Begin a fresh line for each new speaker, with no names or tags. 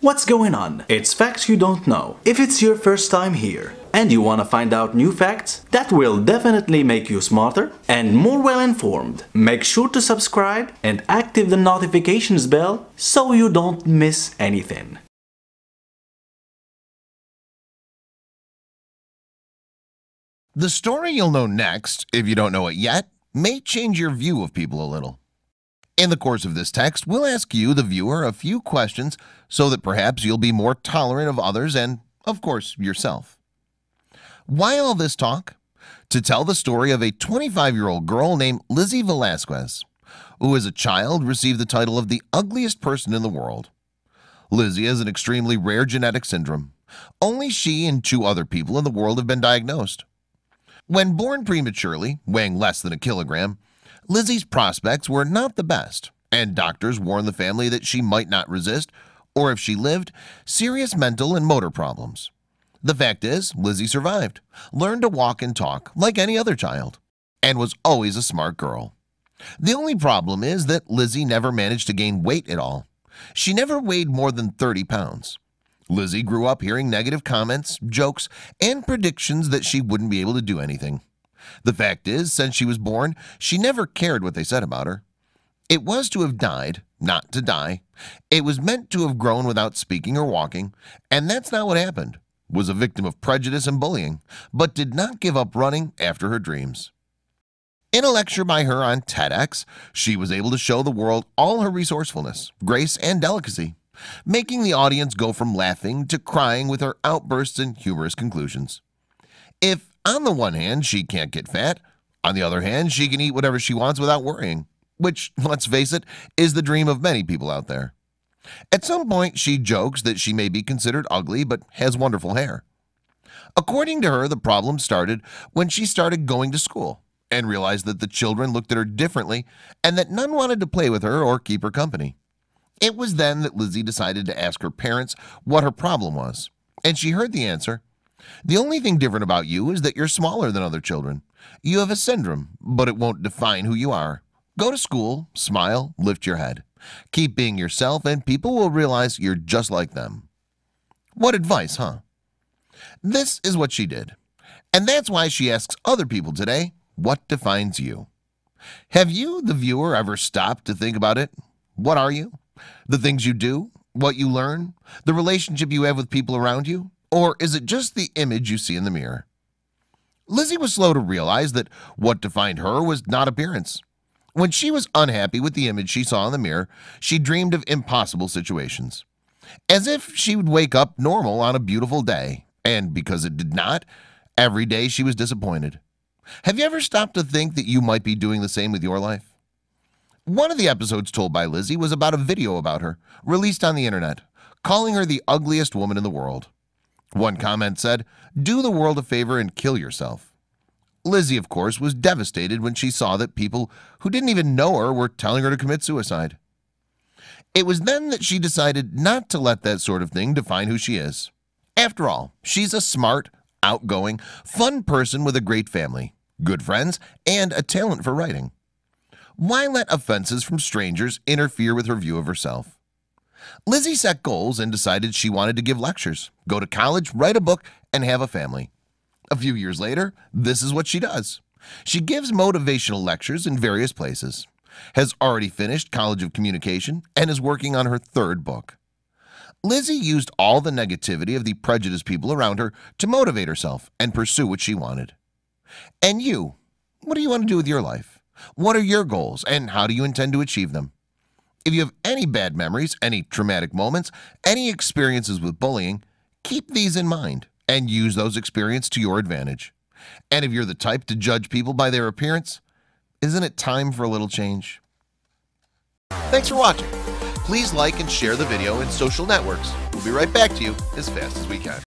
What's going on? It's facts you don't know. If it's your first time here and you want to find out new facts that will definitely make you smarter and more well informed, make sure to subscribe and activate the notifications bell so you don't miss anything.
The story you'll know next, if you don't know it yet, may change your view of people a little. In the course of this text, we'll ask you, the viewer, a few questions so that perhaps you'll be more tolerant of others and, of course, yourself. Why all this talk? To tell the story of a 25-year-old girl named Lizzie Velasquez, who as a child received the title of the ugliest person in the world. Lizzie has an extremely rare genetic syndrome. Only she and 2 other people in the world have been diagnosed. When born prematurely, weighing less than a kilogram, Lizzie's prospects were not the best, and doctors warned the family that she might not resist, or if she lived, serious mental and motor problems. The fact is, Lizzie survived, learned to walk and talk like any other child, and was always a smart girl. The only problem is that Lizzie never managed to gain weight at all. She never weighed more than 30 pounds. Lizzie grew up hearing negative comments, jokes, and predictions that she wouldn't be able to do anything. The fact is, since she was born, she never cared what they said about her. It was to have died, not to die. It was meant to have grown without speaking or walking, and that's not what happened. Was a victim of prejudice and bullying, but did not give up running after her dreams. In a lecture by her on TEDx, she was able to show the world all her resourcefulness, grace, and delicacy, making the audience go from laughing to crying with her outbursts and humorous conclusions. If on the one hand she can't get fat, on the other hand she can eat whatever she wants without worrying, which, let's face it, is the dream of many people out there. At some point she jokes that she may be considered ugly but has wonderful hair. According to her, the problem started when she started going to school and realized that the children looked at her differently and that none wanted to play with her or keep her company. It was then that Lizzie decided to ask her parents what her problem was, and she heard the answer. The only thing different about you is that you're smaller than other children. You have a syndrome, but it won't define who you are. Go to school, smile, lift your head. Keep being yourself, and people will realize you're just like them. What advice, huh? This is what she did. And that's why she asks other people today, what defines you? Have you, the viewer, ever stopped to think about it? What are you? The things you do? What you learn? The relationship you have with people around you? Or is it just the image you see in the mirror? Lizzie was slow to realize that what defined her was not appearance. When she was unhappy with the image she saw in the mirror, she dreamed of impossible situations. As if she would wake up normal on a beautiful day, and because it did not, every day she was disappointed. Have you ever stopped to think that you might be doing the same with your life? One of the episodes told by Lizzie was about a video about her, released on the internet, calling her the ugliest woman in the world. One comment said, "Do the world a favor and kill yourself." Lizzie, of course, was devastated when she saw that people who didn't even know her were telling her to commit suicide. It was then that she decided not to let that sort of thing define who she is. After all, she's a smart, outgoing, fun person with a great family, good friends, and a talent for writing. Why let offenses from strangers interfere with her view of herself? Lizzie set goals and decided she wanted to give lectures, go to college, write a book, and have a family. A few years later, this is what she does. She gives motivational lectures in various places, has already finished College of Communication, and is working on her 3rd book. Lizzie used all the negativity of the prejudiced people around her to motivate herself and pursue what she wanted. And you, what do you want to do with your life? What are your goals, and how do you intend to achieve them? If you have any bad memories, any traumatic moments, any experiences with bullying, keep these in mind and use those experiences to your advantage. And if you're the type to judge people by their appearance, isn't it time for a little change? Thanks for watching. Please like and share the video in social networks. We'll be right back to you as fast as we can.